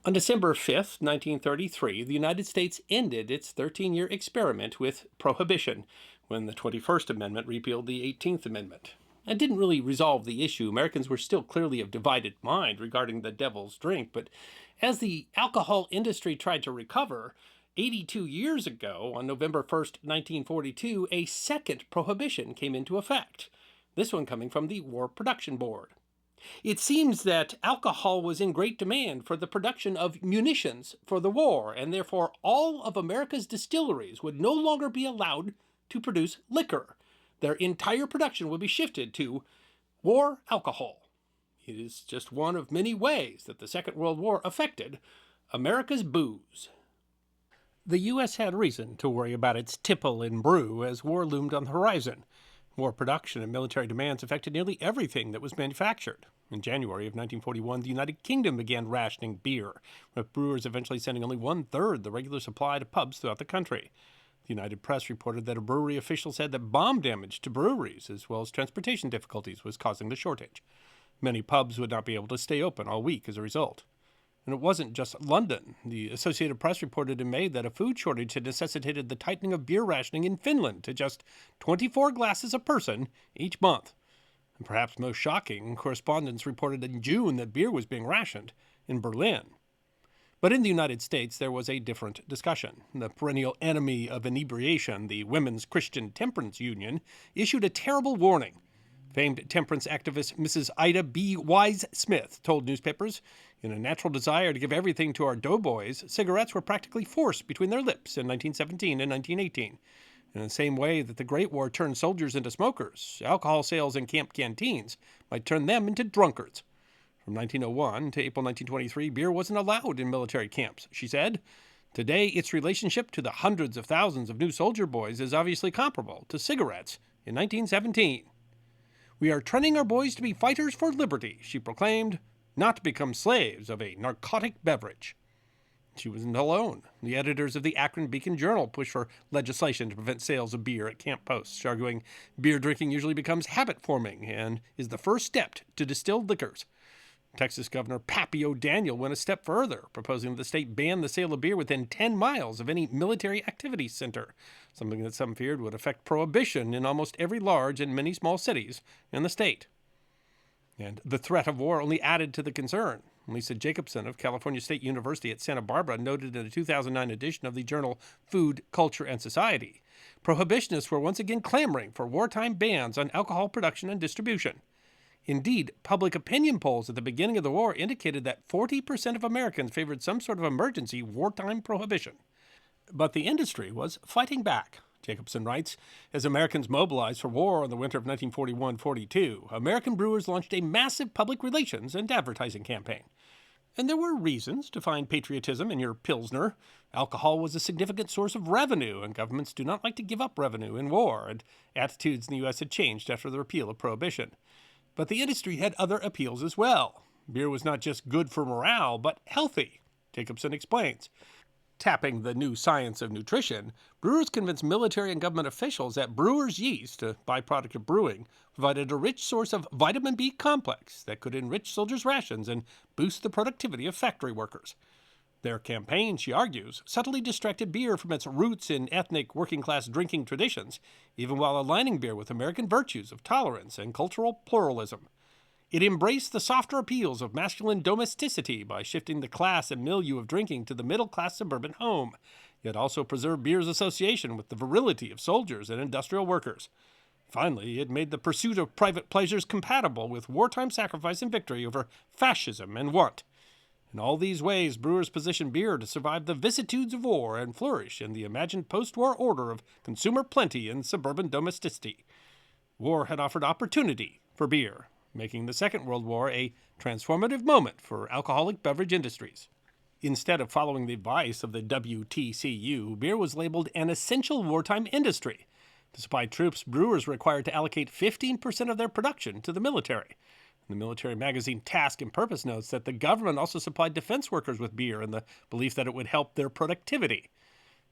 On December 5th, 1933, the United States ended its 13-year experiment with prohibition when the 21st Amendment repealed the 18th Amendment. It didn't really resolve the issue. Americans were still clearly of divided mind regarding the devil's drink, but as the alcohol industry tried to recover, 82 years ago, on November 1st, 1942, a second prohibition came into effect, this one coming from the War Production Board. It seems that alcohol was in great demand for the production of munitions for the war, and therefore all of America's distilleries would no longer be allowed to produce liquor. Their entire production would be shifted to war alcohol. It is just one of many ways that the Second World War affected America's booze. The U.S. had reason to worry about its tipple and brew as war loomed on the horizon. War production and military demands affected nearly everything that was manufactured. In January of 1941, the United Kingdom began rationing beer, with brewers eventually sending only one-third the regular supply to pubs throughout the country. The United Press reported that a brewery official said that bomb damage to breweries, as well as transportation difficulties, was causing the shortage. Many pubs would not be able to stay open all week as a result. And it wasn't just London. The Associated Press reported in May that a food shortage had necessitated the tightening of beer rationing in Finland to just 24 glasses a person each month. And perhaps most shocking, correspondents reported in June that beer was being rationed in Berlin. But in the United States, there was a different discussion. The perennial enemy of inebriation, the Women's Christian Temperance Union, issued a terrible warning. Famed temperance activist Mrs. Ida B. Wise Smith told newspapers, in a natural desire to give everything to our doughboys, cigarettes were practically forced between their lips in 1917 and 1918. In the same way that the Great War turned soldiers into smokers, alcohol sales in camp canteens might turn them into drunkards. From 1901 to April 1923, beer wasn't allowed in military camps, she said. Today, its relationship to the hundreds of thousands of new soldier boys is obviously comparable to cigarettes in 1917. We are training our boys to be fighters for liberty, she proclaimed, not to become slaves of a narcotic beverage. She wasn't alone. The editors of the Akron Beacon Journal pushed for legislation to prevent sales of beer at camp posts, arguing beer drinking usually becomes habit-forming and is the first step to distilled liquors. Texas Governor Pappy O'Daniel went a step further, proposing that the state ban the sale of beer within 10 miles of any military activity center, something that some feared would affect prohibition in almost every large and many small cities in the state. And the threat of war only added to the concern. Lisa Jacobson of California State University at Santa Barbara noted in a 2009 edition of the journal Food, Culture, and Society, prohibitionists were once again clamoring for wartime bans on alcohol production and distribution. Indeed, public opinion polls at the beginning of the war indicated that 40% of Americans favored some sort of emergency wartime prohibition. But the industry was fighting back. Jacobson writes, as Americans mobilized for war in the winter of 1941-42, American brewers launched a massive public relations and advertising campaign. And there were reasons to find patriotism in your Pilsner. Alcohol was a significant source of revenue, and governments do not like to give up revenue in war, and attitudes in the U.S. had changed after the repeal of Prohibition. But the industry had other appeals as well. Beer was not just good for morale, but healthy, Jacobson explains. Tapping the new science of nutrition, brewers convinced military and government officials that brewer's yeast, a byproduct of brewing, provided a rich source of vitamin B complex that could enrich soldiers' rations and boost the productivity of factory workers. Their campaign, she argues, subtly distracted beer from its roots in ethnic working-class drinking traditions, even while aligning beer with American virtues of tolerance and cultural pluralism. It embraced the softer appeals of masculine domesticity by shifting the class and milieu of drinking to the middle-class suburban home, yet also preserved beer's association with the virility of soldiers and industrial workers. Finally, it made the pursuit of private pleasures compatible with wartime sacrifice and victory over fascism and want. In all these ways, brewers positioned beer to survive the vicissitudes of war and flourish in the imagined post-war order of consumer plenty and suburban domesticity. War had offered opportunity for beer, making the Second World War a transformative moment for alcoholic beverage industries. Instead of following the advice of the WTCU, beer was labeled an essential wartime industry. To supply troops, brewers were required to allocate 15% of their production to the military. The military magazine Task and Purpose notes that the government also supplied defense workers with beer in the belief that it would help their productivity.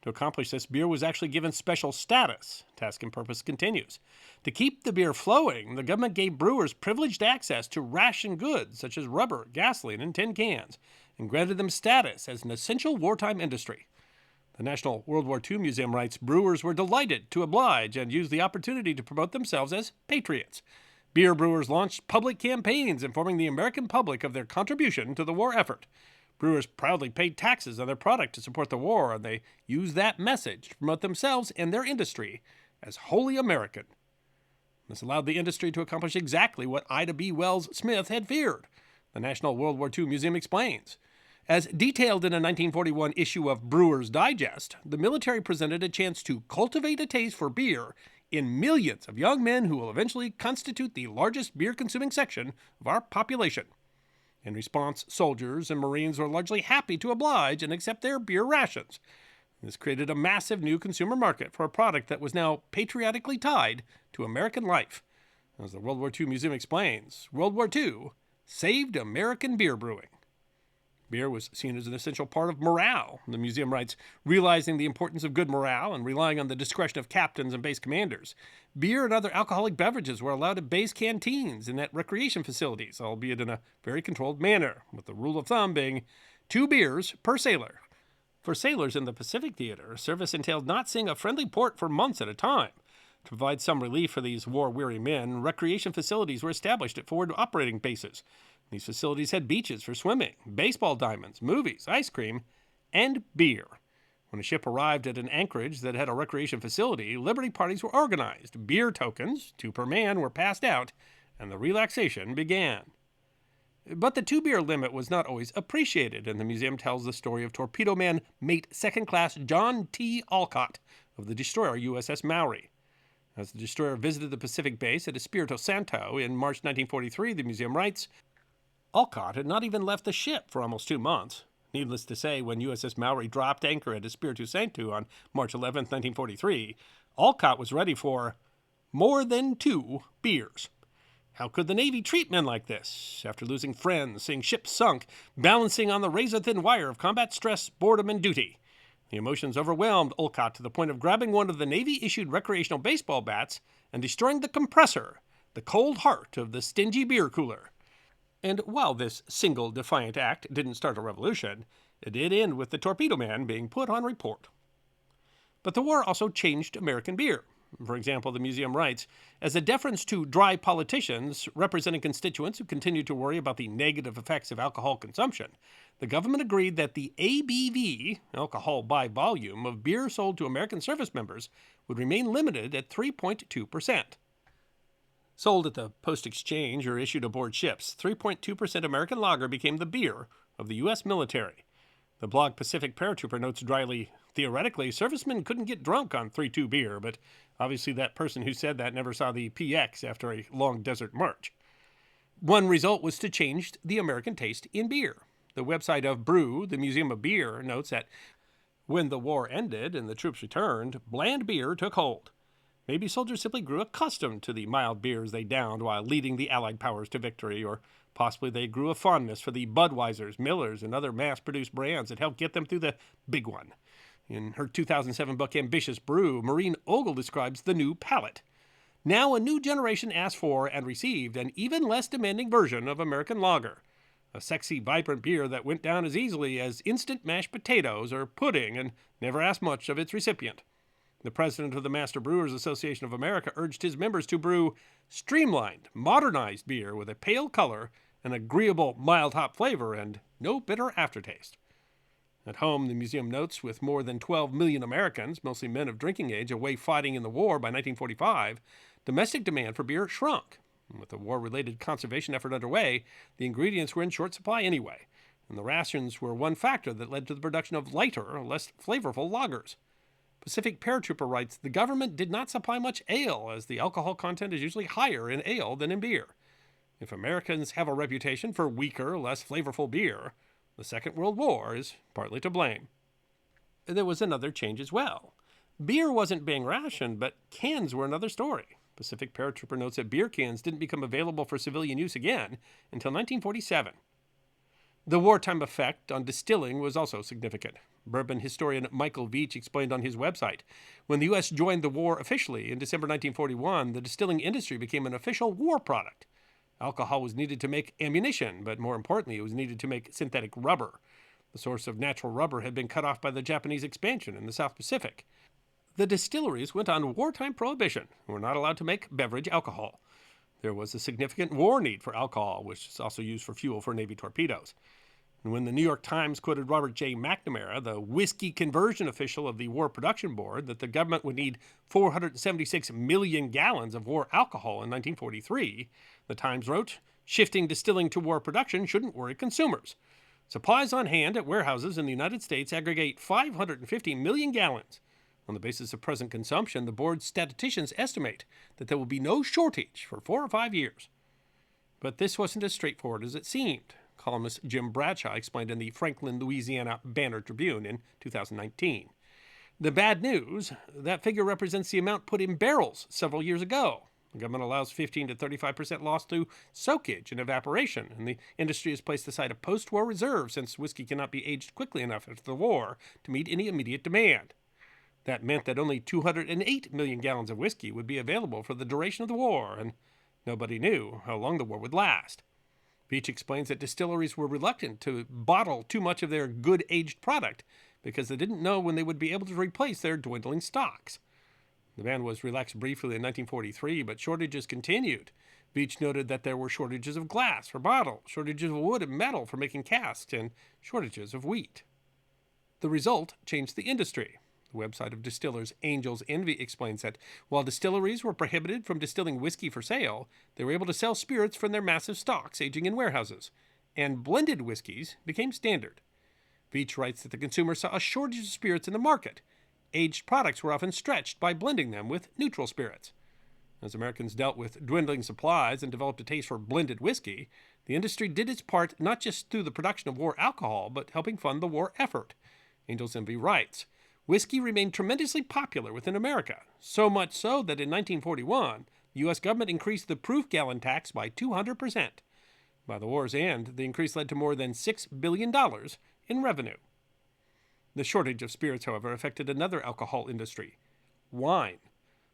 To accomplish this, beer was actually given special status, Task and Purpose continues. To keep the beer flowing, the government gave brewers privileged access to ration goods such as rubber, gasoline, and tin cans, and granted them status as an essential wartime industry. The National World War II Museum writes, brewers were delighted to oblige and used the opportunity to promote themselves as patriots. Beer brewers launched public campaigns informing the American public of their contribution to the war effort. Brewers proudly paid taxes on their product to support the war, and they used that message to promote themselves and their industry as wholly American. This allowed the industry to accomplish exactly what Ida B. Wells Smith had feared, the National World War II Museum explains. As detailed in a 1941 issue of Brewers Digest, the military presented a chance to cultivate a taste for beer in millions of young men who will eventually constitute the largest beer-consuming section of our population. In response, soldiers and Marines were largely happy to oblige and accept their beer rations. This created a massive new consumer market for a product that was now patriotically tied to American life. As the World War II Museum explains, World War II saved American beer brewing. Beer was seen as an essential part of morale, the museum writes, realizing the importance of good morale and relying on the discretion of captains and base commanders. Beer and other alcoholic beverages were allowed at base canteens and at recreation facilities, albeit in a very controlled manner, with the rule of thumb being 2 beers per sailor. For sailors in the Pacific Theater, service entailed not seeing a friendly port for months at a time. To provide some relief for these war-weary men, recreation facilities were established at forward operating bases. These facilities had beaches for swimming, baseball diamonds, movies, ice cream, and beer. When a ship arrived at an anchorage that had a recreation facility, liberty parties were organized, beer tokens, 2 per man, were passed out, and the relaxation began. But the 2-beer limit was not always appreciated, and the museum tells the story of torpedo man mate second class John T. Alcott of the destroyer USS Maui. As the destroyer visited the Pacific base at Espiritu Santo in March 1943, the museum writes, Alcott had not even left the ship for almost 2 months. Needless to say, when USS Maui dropped anchor at Espiritu Santo on March 11, 1943, Alcott was ready for more than 2 beers. How could the Navy treat men like this? After losing friends, seeing ships sunk, balancing on the razor-thin wire of combat stress, boredom, and duty. The emotions overwhelmed Alcott to the point of grabbing one of the Navy-issued recreational baseball bats and destroying the compressor, the cold heart of the stingy beer cooler. And while this single defiant act didn't start a revolution, it did end with the torpedo man being put on report. But the war also changed American beer. For example, the museum writes, as a deference to dry politicians representing constituents who continued to worry about the negative effects of alcohol consumption, the government agreed that the ABV, alcohol by volume, of beer sold to American service members would remain limited at 3.2%. Sold at the post-exchange or issued aboard ships, 3.2% American lager became the beer of the U.S. military. The blog Pacific Paratrooper notes dryly, theoretically, servicemen couldn't get drunk on 3.2 beer, but obviously that person who said that never saw the PX after a long desert march. One result was to change the American taste in beer. The website of Brew, the Museum of Beer, notes that when the war ended and the troops returned, bland beer took hold. Maybe soldiers simply grew accustomed to the mild beers they downed while leading the Allied powers to victory, or possibly they grew a fondness for the Budweisers, Millers, and other mass-produced brands that helped get them through the big one. In her 2007 book Ambitious Brew, Maureen Ogle describes the new palate. Now a new generation asked for and received an even less demanding version of American lager. A sexy, vibrant beer that went down as easily as instant mashed potatoes or pudding and never asked much of its recipient. The president of the Master Brewers Association of America urged his members to brew streamlined, modernized beer with a pale color, an agreeable mild hop flavor, and no bitter aftertaste. At home, the museum notes, with more than 12 million Americans, mostly men of drinking age, away fighting in the war by 1945, domestic demand for beer shrunk. With the war-related conservation effort underway, the ingredients were in short supply anyway, and the rations were one factor that led to the production of lighter, less flavorful lagers. Pacific Paratrooper writes, the government did not supply much ale, as the alcohol content is usually higher in ale than in beer. If Americans have a reputation for weaker, less flavorful beer, the Second World War is partly to blame. There was another change as well. Beer wasn't being rationed, but cans were another story. Pacific Paratrooper notes that beer cans didn't become available for civilian use again until 1947. The wartime effect on distilling was also significant. Bourbon historian Michael Veach explained on his website, when the U.S. joined the war officially in December 1941, the distilling industry became an official war product. Alcohol was needed to make ammunition, but more importantly, it was needed to make synthetic rubber. The source of natural rubber had been cut off by the Japanese expansion in the South Pacific. The distilleries went on wartime prohibition and were not allowed to make beverage alcohol. There was a significant war need for alcohol, which is also used for fuel for Navy torpedoes. And when the New York Times quoted Robert J. McNamara, the whiskey conversion official of the War Production Board, that the government would need 476 million gallons of war alcohol in 1943, the Times wrote, "Shifting distilling to war production shouldn't worry consumers. Supplies on hand at warehouses in the United States aggregate 550 million gallons. On the basis of present consumption, the board's statisticians estimate that there will be no shortage for 4 or 5 years." But this wasn't as straightforward as it seemed. Columnist Jim Bradshaw explained in the Franklin, Louisiana Banner Tribune in 2019. The bad news, that figure represents the amount put in barrels several years ago. The government allows 15 to 35% loss through soakage and evaporation, and the industry has placed aside a post-war reserve since whiskey cannot be aged quickly enough after the war to meet any immediate demand. That meant that only 208 million gallons of whiskey would be available for the duration of the war, and nobody knew how long the war would last. Beach explains that distilleries were reluctant to bottle too much of their good-aged product because they didn't know when they would be able to replace their dwindling stocks. The ban was relaxed briefly in 1943, but shortages continued. Beach noted that there were shortages of glass for bottles, shortages of wood and metal for making casks, and shortages of wheat. The result changed the industry. The website of distillers Angel's Envy explains that while distilleries were prohibited from distilling whiskey for sale, they were able to sell spirits from their massive stocks aging in warehouses, and blended whiskeys became standard. Veach writes that the consumer saw a shortage of spirits in the market. Aged products were often stretched by blending them with neutral spirits. As Americans dealt with dwindling supplies and developed a taste for blended whiskey, the industry did its part not just through the production of war alcohol, but helping fund the war effort. Angel's Envy writes, "Whiskey remained tremendously popular within America, so much so that in 1941, the U.S. government increased the proof gallon tax by 200%. By the war's end, the increase led to more than $6 billion in revenue." The shortage of spirits, however, affected another alcohol industry, wine.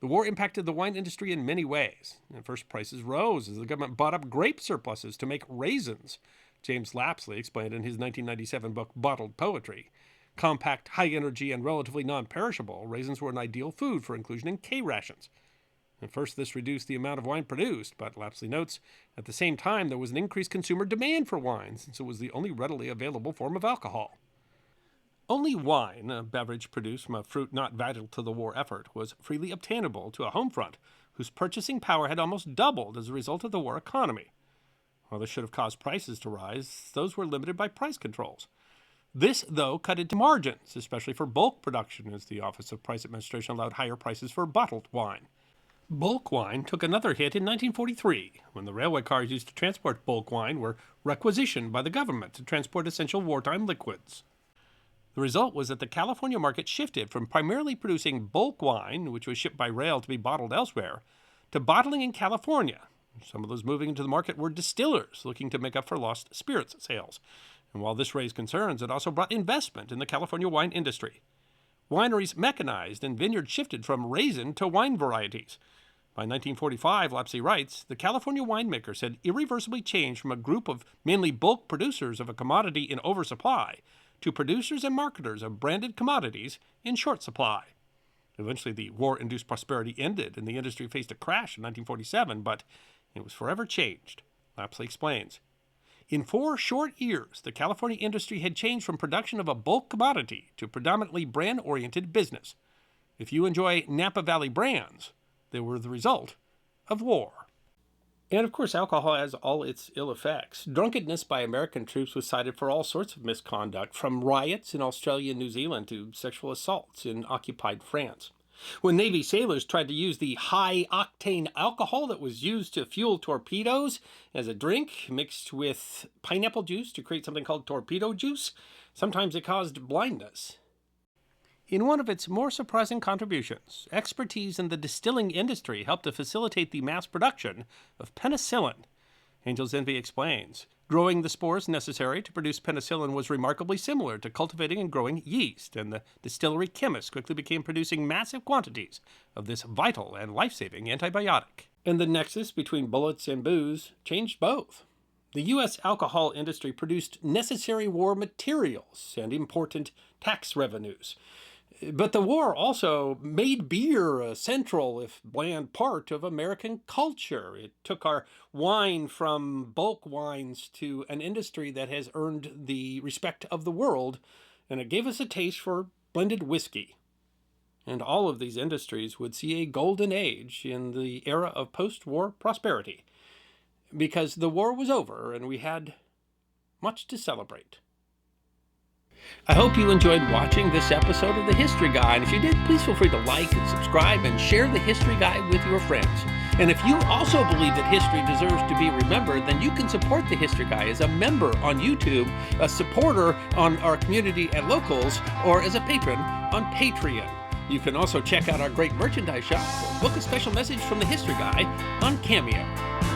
The war impacted the wine industry in many ways. At first, prices rose as the government bought up grape surpluses to make raisins. James Lapsley explained in his 1997 book, Bottled Poetry. Compact, high-energy, and relatively non-perishable, raisins were an ideal food for inclusion in K-rations. At first, this reduced the amount of wine produced, but Lapsley notes, at the same time, there was an increased consumer demand for wine, since it was the only readily available form of alcohol. Only wine, a beverage produced from a fruit not vital to the war effort, was freely obtainable to a home front, whose purchasing power had almost doubled as a result of the war economy. While this should have caused prices to rise, those were limited by price controls. This, though, cut into margins, especially for bulk production, as the Office of Price Administration allowed higher prices for bottled wine. Bulk wine took another hit in 1943, when the railway cars used to transport bulk wine were requisitioned by the government to transport essential wartime liquids. The result was that the California market shifted from primarily producing bulk wine, which was shipped by rail to be bottled elsewhere, to bottling in California. Some of those moving into the market were distillers looking to make up for lost spirits sales. And while this raised concerns, it also brought investment in the California wine industry. Wineries mechanized and vineyards shifted from raisin to wine varieties. By 1945, Lapsley writes, the California winemakers had irreversibly changed from a group of mainly bulk producers of a commodity in oversupply to producers and marketers of branded commodities in short supply. Eventually, the war-induced prosperity ended and the industry faced a crash in 1947, but it was forever changed. Lapsley explains, in 4 short years, the California industry had changed from production of a bulk commodity to predominantly brand-oriented business. If you enjoy Napa Valley brands, they were the result of war. And of course, alcohol has all its ill effects. Drunkenness by American troops was cited for all sorts of misconduct, from riots in Australia and New Zealand to sexual assaults in occupied France. When Navy sailors tried to use the high-octane alcohol that was used to fuel torpedoes as a drink mixed with pineapple juice to create something called torpedo juice, sometimes it caused blindness. In one of its more surprising contributions, expertise in the distilling industry helped to facilitate the mass production of penicillin. Angel's Envy explains, growing the spores necessary to produce penicillin was remarkably similar to cultivating and growing yeast, and the distillery chemists quickly began producing massive quantities of this vital and life-saving antibiotic. And the nexus between bullets and booze changed both. The U.S. alcohol industry produced necessary war materials and important tax revenues. But the war also made beer a central, if bland, part of American culture. It took our wine from bulk wines to an industry that has earned the respect of the world, and it gave us a taste for blended whiskey. And all of these industries would see a golden age in the era of post-war prosperity, because the war was over and we had much to celebrate. I hope you enjoyed watching this episode of The History Guy, and if you did, please feel free to like and subscribe and share The History Guy with your friends. And if you also believe that history deserves to be remembered, then you can support The History Guy as a member on YouTube, a supporter on our community at Locals, or as a patron on Patreon. You can also check out our great merchandise shop or book a special message from The History Guy on Cameo.